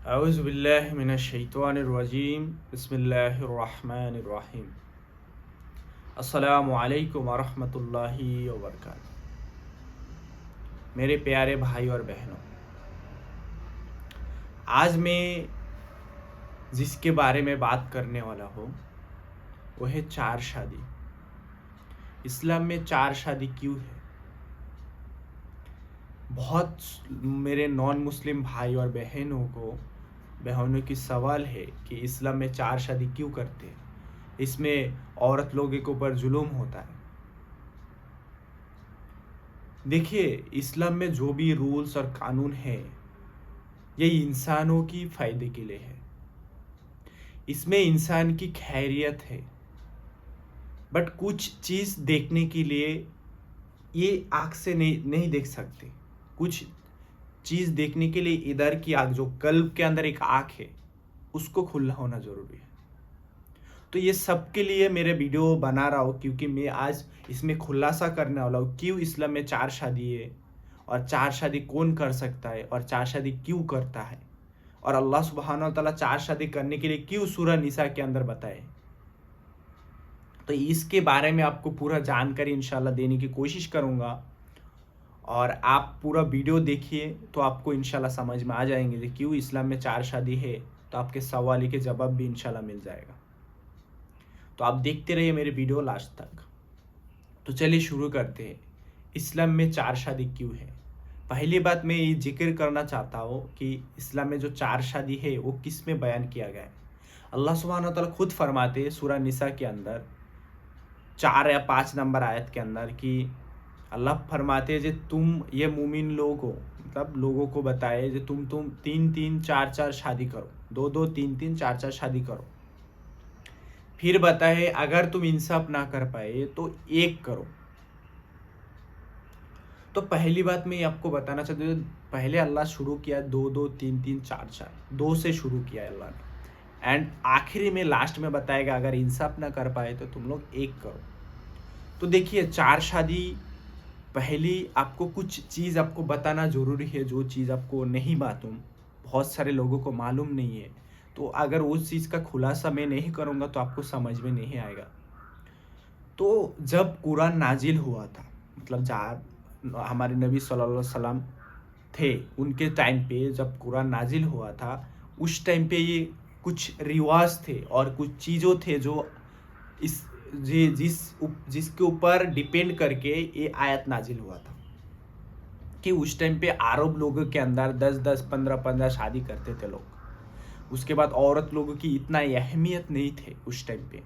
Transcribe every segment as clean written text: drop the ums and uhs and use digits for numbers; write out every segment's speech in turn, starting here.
औज़ुबिल्लाहि मिनश्शैतानिर्रजीम बिस्मिल्लाहिर्रहमानिर्रहीम। अस्सलामु अलैकुम वरहमतुल्लाहि वबरकातुहू। मेरे प्यारे भाई और बहनों, आज मैं जिसके बारे में बात करने वाला हूँ वो है चार शादी। इस्लाम में चार शादी क्यों है? बहुत मेरे नॉन मुस्लिम भाई और बहनों की सवाल है कि इस्लाम में चार शादी क्यों करते हैं, इसमें औरत लोगों के ऊपर जुल्म होता है। देखिए, इस्लाम में जो भी रूल्स और कानून है ये इंसानों की फ़ायदे के लिए है। इसमें इंसान की खैरियत है, बट कुछ चीज़ देखने के लिए ये आँख से नहीं देख सकते। कुछ चीज़ देखने के लिए इधर की आँख, जो कल्ब के अंदर एक आँख है, उसको खुला होना ज़रूरी है। तो ये सब के लिए मेरे वीडियो बना रहा हूँ, क्योंकि मैं आज इसमें खुलासा करने वाला हूँ क्यों इस्लाम में चार शादी है और चार शादी कौन कर सकता है और चार शादी क्यों करता है, और अल्लाह सुब्हानहू व तआला चार शादी करने के लिए क्यों सूरह निसा के अंदर बताए। तो इसके बारे में आपको पूरा जानकारी इंशाल्लाह देने की कोशिश करूँगा, और आप पूरा वीडियो देखिए तो आपको इंशाल्लाह समझ में आ जाएंगे कि क्यों इस्लाम में चार शादी है। तो आपके सवाल के जवाब भी इंशाल्लाह मिल जाएगा। तो आप देखते रहिए मेरे वीडियो लास्ट तक। तो चलिए शुरू करते हैं, इस्लाम में चार शादी क्यों है। पहली बात मैं ये जिक्र करना चाहता हूँ कि इस्लाम में जो चार शादी है वो किस में बयान किया गया है। अल्लाह सुब्हानहू व तआला खुद फरमाते हैं सूरह निसा के अंदर 4 या 5 नंबर आयत के अंदर कि अल्लाह फरमाते हैं, जे तुम ये मुमिन लोग हो, मतलब लोगों को बताए जे तुम 3-3 4-4 शादी करो, 2-2 3-3 4-4 शादी करो। फिर बताए अगर तुम इंसाफ ना कर पाए तो एक करो। तो पहली बात मैं आपको बताना चाहती हूँ, पहले अल्लाह शुरू किया 2-2 3-3 4-4, 2 से शुरू किया अल्लाह ने, एंड आखिरी में लास्ट में बताएगा अगर इंसाफ ना कर पाए तो तुम लोग एक करो। तो देखिए, चार शादी, पहली आपको कुछ चीज़ आपको बताना ज़रूरी है, जो चीज़ आपको नहीं मालूम, बहुत सारे लोगों को मालूम नहीं है। तो अगर उस चीज़ का खुलासा मैं नहीं करूँगा तो आपको समझ में नहीं आएगा। तो जब कुरान नाजिल हुआ था, मतलब हमारे नबी सल्लल्लाहु अलैहि वसल्लम थे, उनके टाइम पे जब कुरान नाजिल हुआ था, उस टाइम पे ये कुछ रिवाज थे और कुछ चीज़ों थे जो इस जिसके ऊपर डिपेंड करके ये आयत नाजिल हुआ था कि उस टाइम पे अरब लोगों के अंदर 10-10 15-15 शादी करते थे लोग। उसके बाद औरत लोगों की इतना अहमियत नहीं थे उस टाइम पे।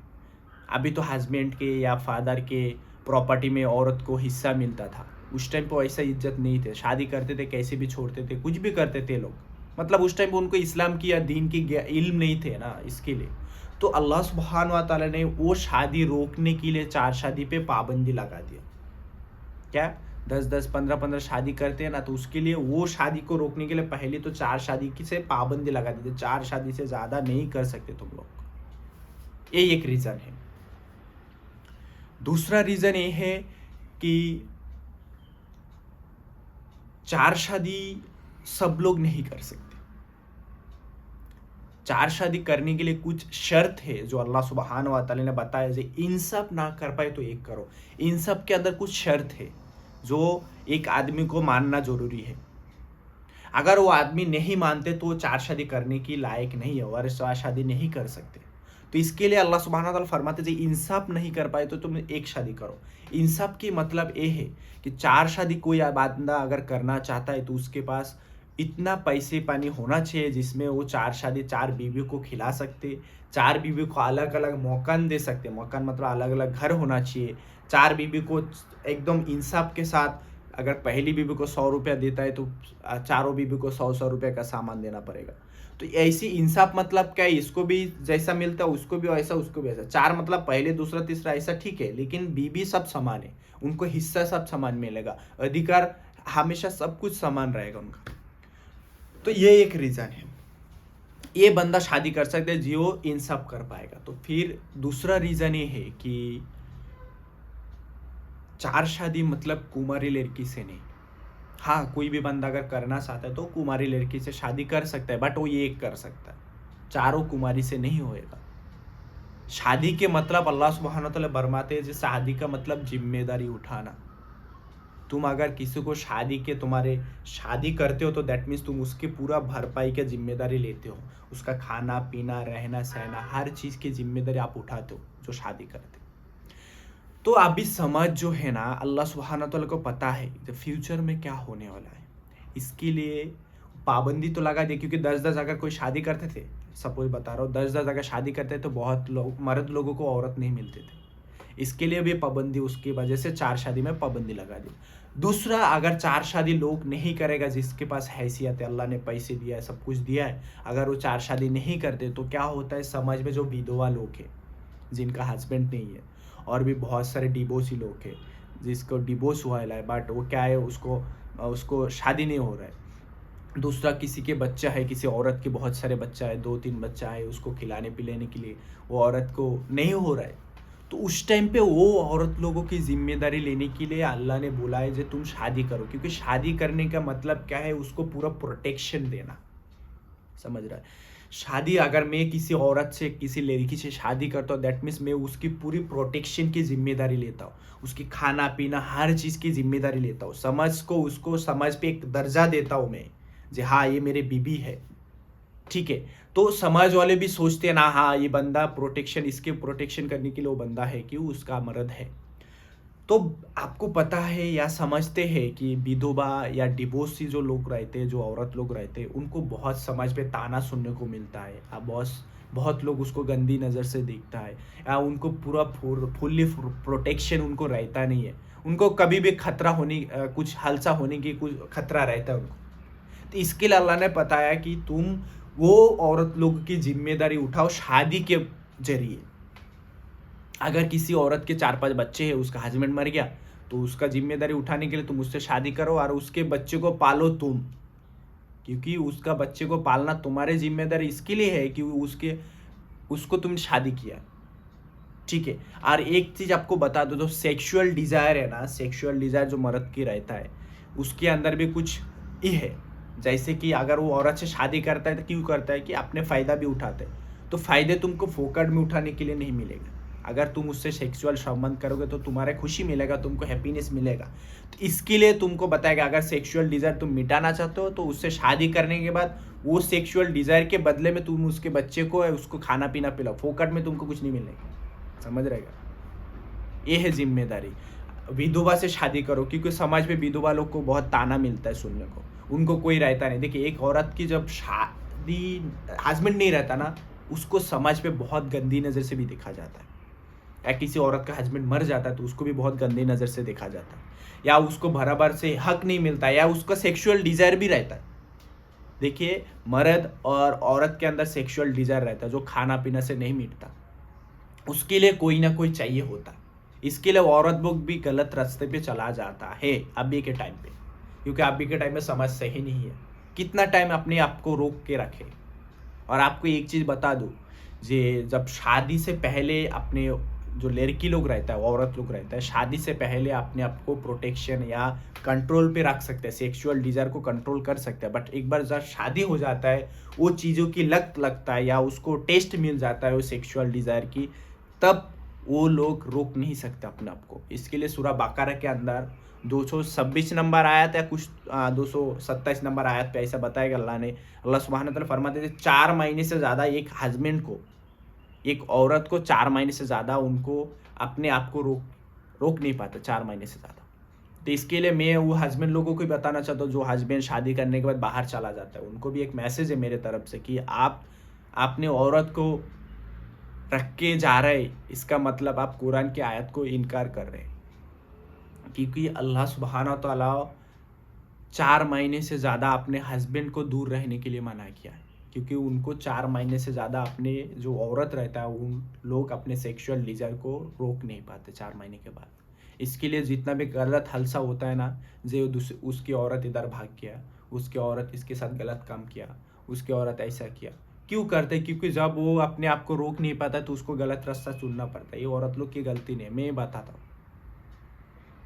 अभी तो हस्बैंड के या फादर के प्रॉपर्टी में औरत को हिस्सा मिलता था, उस टाइम पे ऐसा इज्जत नहीं थे। शादी करते थे, कैसे भी छोड़ते थे, कुछ भी करते थे लोग, मतलब उस टाइम पे उनको इस्लाम की या दीन की इल्म नहीं थे ना, इसके लिए। तो अल्लाह सुब्हान व तआला ने वो शादी रोकने के लिए चार शादी पे पाबंदी लगा दिया। क्या 10-10 15-15 शादी करते हैं ना, तो उसके लिए वो शादी को रोकने के लिए पहले तो चार शादी की से पाबंदी लगा दी थी, चार शादी से ज़्यादा नहीं कर सकते तुम लोग। ये एक रीज़न है। दूसरा रीज़न ये है कि चार शादी सब लोग नहीं कर सकते। चार शादी करने के लिए कुछ शर्त है जो अल्लाह सुब्हानहू व तआला ने बताया, जे इंसाफ ना कर पाए तो एक करो। इन सब के अंदर कुछ शर्त है जो एक आदमी को मानना जरूरी है। अगर वो आदमी नहीं मानते तो चार शादी करने की लायक नहीं है और चार शादी नहीं कर सकते। तो इसके लिए अल्लाह सुब्हानहू व तआला फरमाते हैं, इंसाफ नहीं कर पाए तो तुम एक शादी करो। इंसाफ की मतलब ये है कि चार शादी कोई बंदा अगर करना चाहता है तो उसके पास इतना पैसे पानी होना चाहिए जिसमें वो चार शादी चार बीवी को खिला सकते, चार बीवी को अलग अलग मकान दे सकते। मकान मतलब अलग अलग घर होना चाहिए। चार बीवी को एकदम इंसाफ के साथ, अगर पहली बीवी को 100 रुपया देता है तो चारों बीवी को 100-100 रुपये का सामान देना पड़ेगा। तो ऐसी इंसाफ मतलब क्या है, इसको भी जैसा मिलता है उसको भी वैसा, उसको भी ऐसा। चार मतलब पहले दूसरा तीसरा ऐसा, ठीक है, लेकिन बीवी सब समान है, उनको हिस्सा सब समान मिलेगा, अधिकार हमेशा सब कुछ समान रहेगा उनका। तो ये एक रीज़न है, ये बंदा शादी कर सकता है जो इंसाफ कर पाएगा। तो फिर दूसरा रीज़न ये है कि चार शादी मतलब कुमारी लड़की से नहीं। हाँ, कोई भी बंदा अगर करना चाहता है तो कुमारी लड़की से शादी कर सकता है, बट वो ये एक कर सकता है, चारों कुमारी से नहीं होएगा। शादी के मतलब अल्लाह सुब्हानहू व तआला फरमाते हैं, शादी का मतलब जिम्मेदारी उठाना। तुम अगर किसी को तुम्हारे शादी करते हो तो दैट मीन्स तुम उसके पूरा भरपाई की जिम्मेदारी लेते हो। उसका खाना पीना रहना सहना हर चीज़ की जिम्मेदारी आप उठाते हो जो शादी करते हो। तो अभी समाज जो है ना, अल्लाह सुब्हानहू व तआला को पता है कि फ्यूचर में क्या होने वाला है। इसके लिए पाबंदी तो लगा दी, क्योंकि 10-10 अगर कोई शादी करते थे, सपोज बता रहा हूँ, 10-10 अगर शादी करते तो बहुत लोग मर्द लोगों को औरत नहीं मिलते थे। इसके लिए भी पाबंदी, उसकी वजह से 4 शादी में पाबंदी लगा दी। दूसरा, अगर 4 शादी लोग नहीं करेगा, जिसके पास हैसियत है, अल्लाह ने पैसे दिया है, सब कुछ दिया है, अगर वो 4 शादी नहीं करते तो क्या होता है, समाज में जो विधवा लोग हैं, जिनका हस्बैंड नहीं है, और भी बहुत सारे डिवोर्सी लोग हैं, जिसको डिवोर्स हुआ है, बट वो क्या है, उसको शादी नहीं हो रहा है। दूसरा, किसी के बच्चा है, किसी औरत के बहुत सारे बच्चा है, 2-3 बच्चा है, उसको खिलाने पिलाने के लिए वो औरत को नहीं हो रहा है, तो उस टाइम पे वो औरत लोगों की ज़िम्मेदारी लेने के लिए अल्लाह ने बोला है, जो तुम शादी करो, क्योंकि शादी करने का मतलब क्या है, उसको पूरा प्रोटेक्शन देना। समझ रहा है? शादी अगर मैं किसी औरत से, किसी लड़की से शादी करता हूँ, दैट मीन्स मैं उसकी पूरी प्रोटेक्शन की ज़िम्मेदारी लेता हूँ। उसकी खाना-पीना हर चीज़ की ज़िम्मेदारी लेता हूँ। उसको समाज पे एक दर्जा देता हूँ मैं, जी हाँ, ये मेरी बीबी है। ठीक है? तो समाज वाले भी सोचते हैं ना, हाँ, ये बंदा इसके प्रोटेक्शन करने के लिए वो बंदा है कि वो उसका मर्द है। तो आपको पता है या समझते हैं कि विधवा या डिवोर्सी जो लोग रहते हैं, जो औरत लोग रहते हैं, उनको बहुत समाज में ताना सुनने को मिलता है। बहुत बहुत लोग उसको गंदी नज़र से देखता है, या उनको पूरा फुल्ली प्रोटेक्शन उनको रहता नहीं है। उनको कभी भी खतरा होने कुछ हादसा होने की कुछ खतरा रहता है उनको। तो इसके लिए अल्लाह ने बताया कि तुम वो औरत लोग की ज़िम्मेदारी उठाओ शादी के ज़रिए। अगर किसी औरत के 4-5 बच्चे हैं, उसका हस्बैंड मर गया, तो उसका ज़िम्मेदारी उठाने के लिए तुम उससे शादी करो और उसके बच्चे को पालो तुम। क्योंकि उसका बच्चे को पालना तुम्हारी ज़िम्मेदारी इसके लिए है कि उसको तुमने शादी किया। ठीक है? और एक चीज़ आपको बता दूँ, जो सेक्सुअल डिज़ायर है ना, सेक्सुअल डिज़ायर जो मर्द की रहता है, उसके अंदर भी कुछ ये है। जैसे कि अगर वो औरत से शादी करता है तो क्यों करता है, कि अपने फ़ायदा भी उठाते हैं। तो फ़ायदे तुमको फोकट में उठाने के लिए नहीं मिलेगा। अगर तुम उससे सेक्सुअल संबंध करोगे तो तुम्हारे खुशी मिलेगा, तुमको हैप्पीनेस मिलेगा। तो इसके लिए तुमको बताएगा, अगर सेक्सुअल डिज़ायर तुम मिटाना चाहते हो तो उससे शादी करने के बाद वो सेक्सुअल डिज़ायर के बदले में तुम उसके बच्चे को उसको खाना-पीना पिलाओ, फोकट में तुमको कुछ नहीं मिलेगा। समझ रहेगा? ये है ज़िम्मेदारी। विधवा से शादी करो, क्योंकि समाज में विधवा लोग को बहुत ताना मिलता है सुनने को। उनको कोई रहता नहीं। देखिए, एक औरत की जब शादी हस्बैंड नहीं रहता ना, उसको समाज में बहुत गंदी नज़र से भी देखा जाता है। या किसी औरत का हस्बैंड मर जाता है तो उसको भी बहुत गंदी नज़र से देखा जाता है। या उसको बराबर से हक नहीं मिलता है, या उसका सेक्सुअल डिज़ायर भी रहता है। देखिए, मर्द और औरत के अंदर सेक्सुअल डिज़ायर रहता है जो खाना-पीना से नहीं मिटता। उसके लिए कोई ना कोई चाहिए होता है। इसके लिए औरत लोग भी गलत रास्ते पे चला जाता है अभी के टाइम पे, क्योंकि अभी के टाइम में समझ सही नहीं है। कितना टाइम अपने आप को रोक के रखे। और आपको एक चीज़ बता दूँ, जब शादी से पहले अपने जो लड़की लोग रहता है, औरत लोग रहता है, शादी से पहले अपने आप को प्रोटेक्शन या कंट्रोल पे रख सकते हैं, सेक्सुअल डिज़ायर को कंट्रोल कर सकते हैं। बट एक बार जब शादी हो जाता है, वो चीज़ों की लत लगता है या उसको टेस्ट मिल जाता है वो सेक्सुअल डिज़ायर की, तब वो लोग रोक नहीं सकते अपने आप को। इसके लिए सूरह बकरा के अंदर 226 नंबर आयत या कुछ 227 नंबर आयत पे ऐसा बताएगा अल्लाह सुब्हानहू व तआला फरमाते थे, 4 महीने से ज़्यादा एक हस्बैंड को, एक औरत को 4 महीने से ज़्यादा उनको अपने आप को रोक नहीं पाता, 4 महीने से ज़्यादा। तो इसके लिए मैं वो हस्बैंड लोगों को भी बताना चाहता हूँ, जो हस्बैंड शादी करने के बाद बाहर चला जाता है, उनको भी एक मैसेज है मेरे तरफ से कि आप अपने औरत को रख के जा रहे, इसका मतलब आप कुरान की आयत को इनकार कर रहे हैं। क्योंकि अल्लाह सुब्हानहू व तआला 4 महीने से ज़्यादा अपने हस्बैंड को दूर रहने के लिए मना किया है, क्योंकि उनको 4 महीने से ज़्यादा अपने जो औरत रहता है, उन लोग अपने सेक्सुअल डिज़ायर को रोक नहीं पाते 4 महीने के बाद। इसके लिए जितना भी गलत हादसा होता है ना, उसकी औरत इधर भाग गया, उसकी औरत इसके साथ गलत काम किया, उसकी औरत ऐसा किया, क्यों करते? क्योंकि जब वो अपने आप को रोक नहीं पाता तो उसको गलत रास्ता चुनना पड़ता है। ये औरत लोग की गलती नहीं है, मैं बताता हूँ।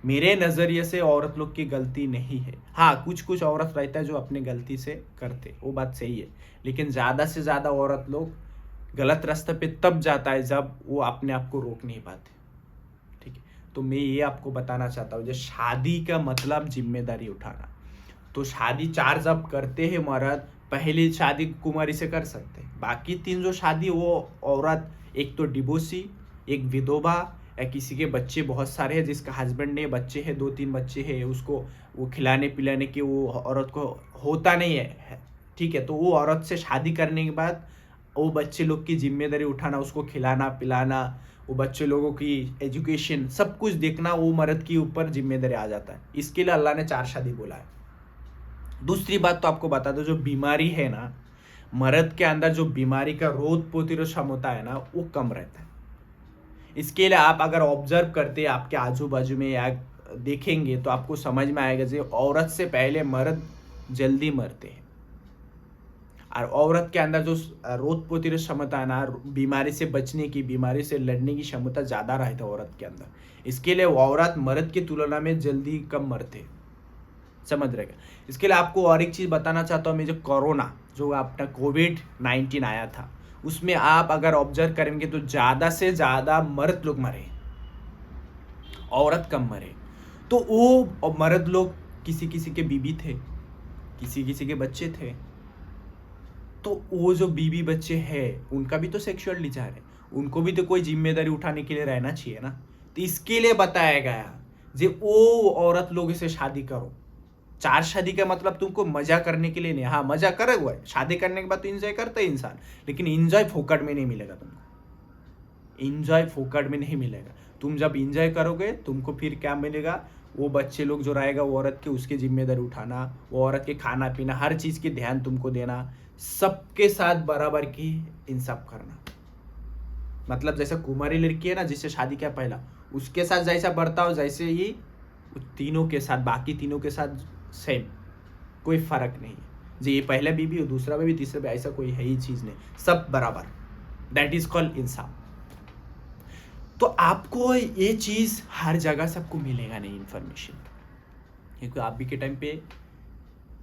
मेरे नज़रिए से औरत लोग की गलती नहीं है। हाँ, कुछ कुछ औरत रहता है जो अपने गलती से करते, वो बात सही है, लेकिन ज़्यादा से ज़्यादा औरत लोग गलत रास्ते पे तब जाता है जब वो अपने आप को रोक नहीं पाते। ठीक है, तो मैं ये आपको बताना चाहता हूँ, जो शादी का मतलब जिम्मेदारी उठाना। तो शादी 4 जब करते हैं मर्द, पहली शादी कुमारी से कर सकते हैं, बाकी 3 जो शादी वो औरत, एक तो डिवोर्सी, एक विधवा, या किसी के बच्चे बहुत सारे हैं, जिसका हस्बैंड ने बच्चे हैं, 2-3 बच्चे हैं, उसको वो खिलाने पिलाने की वो औरत को होता नहीं है। ठीक है, तो वो औरत से शादी करने के बाद वो बच्चे लोग की जिम्मेदारी उठाना, उसको खिलाना पिलाना, वो बच्चे लोगों की एजुकेशन, सब कुछ देखना, वो मर्द के ऊपर जिम्मेदारी आ जाता है। इसके लिए अल्लाह ने 4 शादी बोला है। दूसरी बात तो आपको बता दो, जो बीमारी है ना, मर्द के अंदर जो बीमारी का रोग प्रतिरोध क्षमता है ना, वो कम रहता है। इसके लिए आप अगर ऑब्जर्व करते आपके आजू बाजू में या देखेंगे तो आपको समझ में आएगा कि औरत से पहले मर्द जल्दी मरते हैं। और औरत के अंदर जो रोग प्रतिरोध क्षमता है ना, बीमारी से बचने की, बीमारी से लड़ने की क्षमता ज़्यादा रहता है औरत के अंदर। इसके लिए वो औरत मर्द की तुलना में जल्दी कम मरते हैं। समझ रहेगा। इसके लिए आपको और एक चीज़ बताना चाहता हूँ मैं, जो कोरोना, जो अपना कोविड-19 आया था, उसमें आप अगर ऑब्जर्व करेंगे तो ज़्यादा से ज़्यादा मर्द लोग मरे, औरत कम मरे। तो वो मर्द लोग किसी किसी के बीबी थे, किसी किसी के बच्चे थे, तो वो जो बीबी बच्चे हैं उनका भी तो सेक्सुअल डिजायर है, उनको भी तो कोई जिम्मेदारी उठाने के लिए रहना चाहिए ना। तो इसके लिए बताया गया जे वो औरत लोगों से शादी करो। 4 शादी का मतलब तुमको मजा करने के लिए नहीं। हाँ, मजा करे हुआ है, शादी करने के बाद तो इंजॉय करता है इंसान, लेकिन इंजॉय फोकट में नहीं मिलेगा तुमको। इंजॉय फोकट में नहीं मिलेगा। तुम जब इंजॉय करोगे तुमको फिर क्या मिलेगा, वो बच्चे लोग जो रहेगा वो औरत के, उसकी जिम्मेदारी उठाना, वो औरत के खाना पीना, हर चीज़ की ध्यान तुमको देना, सबके साथ बराबर की इंसाफ करना। मतलब जैसे कुमारी लड़की है ना, जिससे शादी किया पहला, उसके साथ जैसा बर्ताव, जैसे ही तीनों के साथ, बाकी तीनों के साथ सेम, कोई फर्क नहीं है। जी, ये पहला बीबी हो, दूसरा बीबी, तीसरा भी, ऐसा कोई है ही चीज़ नहीं, सब बराबर। दैट इज कॉल्ड इंसाफ। तो आपको ये चीज़ हर जगह सबको मिलेगा नहीं इन्फॉर्मेशन, क्योंकि आप भी के टाइम पे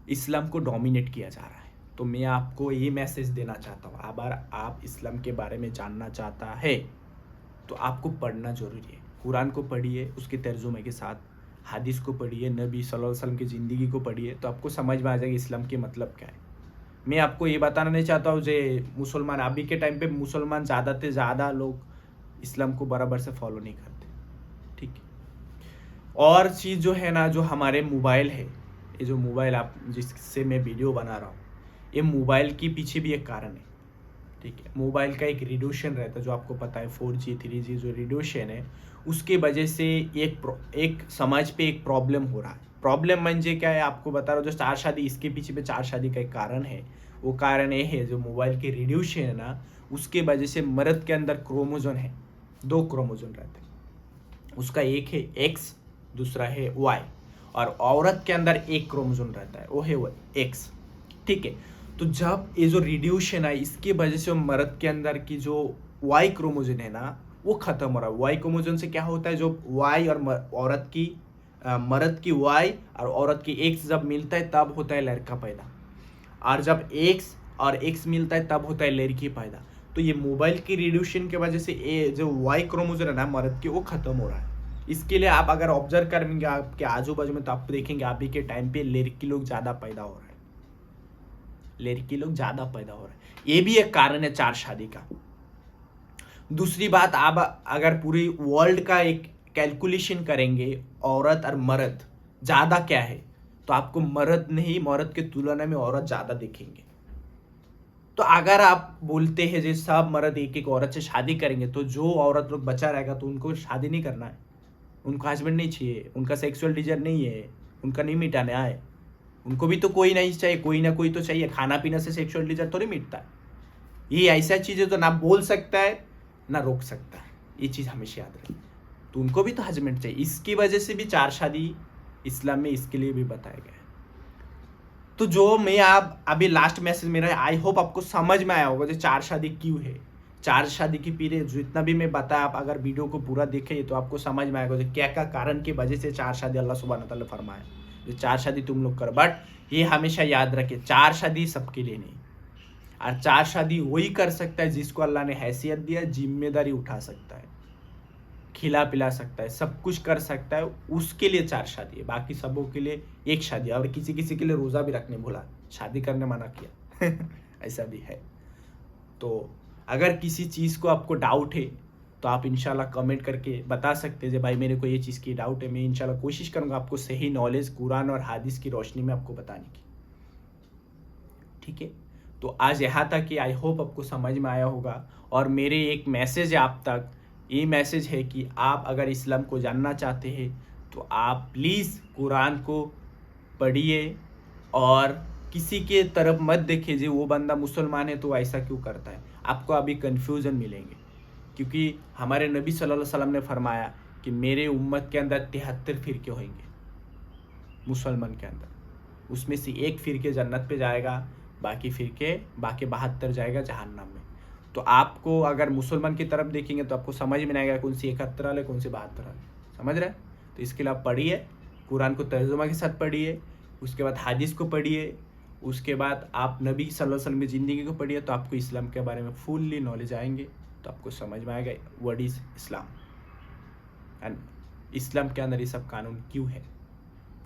इस्लाम को डोमिनेट किया जा रहा है। तो मैं आपको ये मैसेज देना चाहता हूँ, अगर आप इस्लाम के बारे में जानना चाहता है तो आपको पढ़ना ज़रूरी है। कुरान को पढ़िए, उसके तर्जुमे के साथ हदीस को पढ़िए, नबी सल्लल्लाहु अलैहि वसल्लम की ज़िंदगी को पढ़िए, तो आपको समझ में आ जाएगा इस्लाम के मतलब क्या है। मैं आपको ये बताना नहीं चाहता हूँ जो मुसलमान, अभी के टाइम पे मुसलमान ज़्यादा से ज़्यादा लोग इस्लाम को बराबर से फॉलो नहीं करते। ठीक है, और चीज़ जो है ना, जो हमारे मोबाइल है, ये जो मोबाइल आप जिससे मैं वीडियो बना रहा हूँ, ये मोबाइल के पीछे भी एक कारण है। ठीक है, मोबाइल का एक रेडिएशन रहता है, जो आपको पता है 4G 3G जो रेडिएशन है, उसके वजह से एक समाज पे एक प्रॉब्लम हो रहा है। प्रॉब्लम म्हणजे क्या है आपको बता रहा हूँ, जो 4 शादी, इसके पीछे पे 4 शादी का एक कारण है। वो कारण ये है, जो मोबाइल के रेडिएशन है ना, उसके वजह से मर्द के अंदर क्रोमोजोन है, 2 क्रोमोजोन रहते हैं, उसका एक है एक्स, दूसरा है वाई, और औरत के अंदर एक क्रोमोजोन रहता है, वो है एक्स। ठीक है, तो जब ये जो रेडिएशन है, इसकी वजह से मर्द के अंदर की जो वाई क्रोमोजोन है ना, वो खत्म हो रहा है। वाई क्रोमोजोन से क्या होता है, जो वाई और औरत की मर्द की वाई और औरत की एक्स जब मिलता है तब होता है लड़का पैदा, और जब एक्स और एक्स मिलता है तब होता है लड़की पैदा। तो ये मोबाइल की रेडिएशन की वजह से ये जो वाई क्रोमोजोन है ना मर्द की, वो खत्म हो रहा है। इसके लिए आप अगर ऑब्जर्व करेंगे आपके आजू बाजू में, तो आप देखेंगे अभी के टाइम पे लड़की लोग ज़्यादा पैदा हो रहा है, लड़की लोग ज़्यादा पैदा हो रहा है। ये भी एक कारण है 4 शादी का। दूसरी बात, आप अगर पूरी वर्ल्ड का एक कैलकुलेशन करेंगे, औरत और मर्द ज़्यादा क्या है, तो आपको मर्द नहीं, मर्द के तुलना में औरत ज़्यादा दिखेंगे। तो अगर आप बोलते हैं जो सब मर्द एक एक औरत से शादी करेंगे, तो जो औरत लोग बचा रहेगा तो उनको शादी नहीं करना है, उनको हस्बैंड नहीं चाहिए, उनका सेक्सुअल डिजायर नहीं है, उनका नहीं मिटाना है, उनको भी तो कोई नहीं चाहिए, कोई ना कोई तो चाहिए। खाना पीना से सेक्सुअल डिजायर थोड़ी मिटता है। ये ऐसा चीज़ है तो ना बोल सकता है ना रोक सकता है, ये चीज़ हमेशा याद रखें। तो उनको भी तो हस्बैंड चाहिए। इसकी वजह से भी 4 शादी इस्लाम में इसके लिए भी बताया गया है। तो जो मैं आप अभी लास्ट मैसेज मेरा, आई होप आपको समझ में आया होगा जो 4 शादी क्यों है। चार शादी की पीरियड जितना भी मैं बताया, आप अगर वीडियो को पूरा देखें तो आपको समझ में आएगा क्या क्या कारण की वजह से चार शादी अल्लाह सुब्हानहू तआला ने फरमाया, जो चार शादी तुम लोग करो। बट ये हमेशा याद रखे, चार शादी सबके लिए नहीं, और चार शादी वही कर सकता है जिसको अल्लाह ने हैसियत दिया, जिम्मेदारी उठा सकता है, खिला पिला सकता है, सब कुछ कर सकता है, उसके लिए चार शादी है। बाकी सबों के लिए एक शादी है। और किसी किसी के लिए रोज़ा भी रखने भूला, शादी करने मना किया ऐसा भी है। तो अगर किसी चीज़ को आपको डाउट है तो आप इंशाल्लाह कमेंट करके बता सकते हैं, भाई मेरे को ये चीज़ की डाउट है। मैं इंशाल्लाह कोशिश करूँगा आपको सही नॉलेज कुरान और हदीस की रोशनी में आपको बताने की, ठीक है। तो आज यहाँ तक कि आई होप आपको समझ में आया होगा। और मेरे एक मैसेज है आप तक, ये मैसेज है कि आप अगर इस्लाम को जानना चाहते हैं तो आप प्लीज़ कुरान को पढ़िए और किसी के तरफ मत देखिए जो वो बंदा मुसलमान है तो ऐसा क्यों करता है, आपको अभी कन्फ्यूज़न मिलेंगे। क्योंकि हमारे नबी सल्लल्लाहु अलैहि वसल्लम ने फरमाया कि मेरे उम्मत के अंदर 73 फ़िरके होंगे मुसलमान के अंदर, उसमें से एक फ़िरके जन्नत पे जाएगा, बाकी 72 जाएगा जहन्नम में। तो आपको अगर मुसलमान की तरफ देखेंगे तो आपको समझ में नहीं आएगा कौन सी 71 वाले कौन सी 72 वाले, समझ रहे हैं। तो इसके लिए आप पढ़िए, कुरान को तर्जुमा के साथ पढ़िए, उसके बाद हदीस को पढ़िए, उसके बाद आप नबी सल्लल्लाहु अलैहि वसल्लम की ज़िंदगी को पढ़िए, तो आपको इस्लाम के बारे में फुल्ली नॉलेज आएंगे। तो आपको समझ में आएगा what is Islam and Islam के अंदर ये सब कानून क्यों है,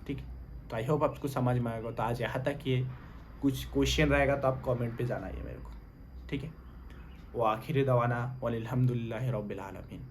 ठीक है। तो आई होप आपको समझ में आएगा। तो आज यहाँ तक ये, कुछ क्वेश्चन रहेगा तो आप कमेंट पे जानाइए मेरे को, ठीक है। वो आखिरी दवाना वल्हम्दुलिल्लाहि रब्बिल आलमीन।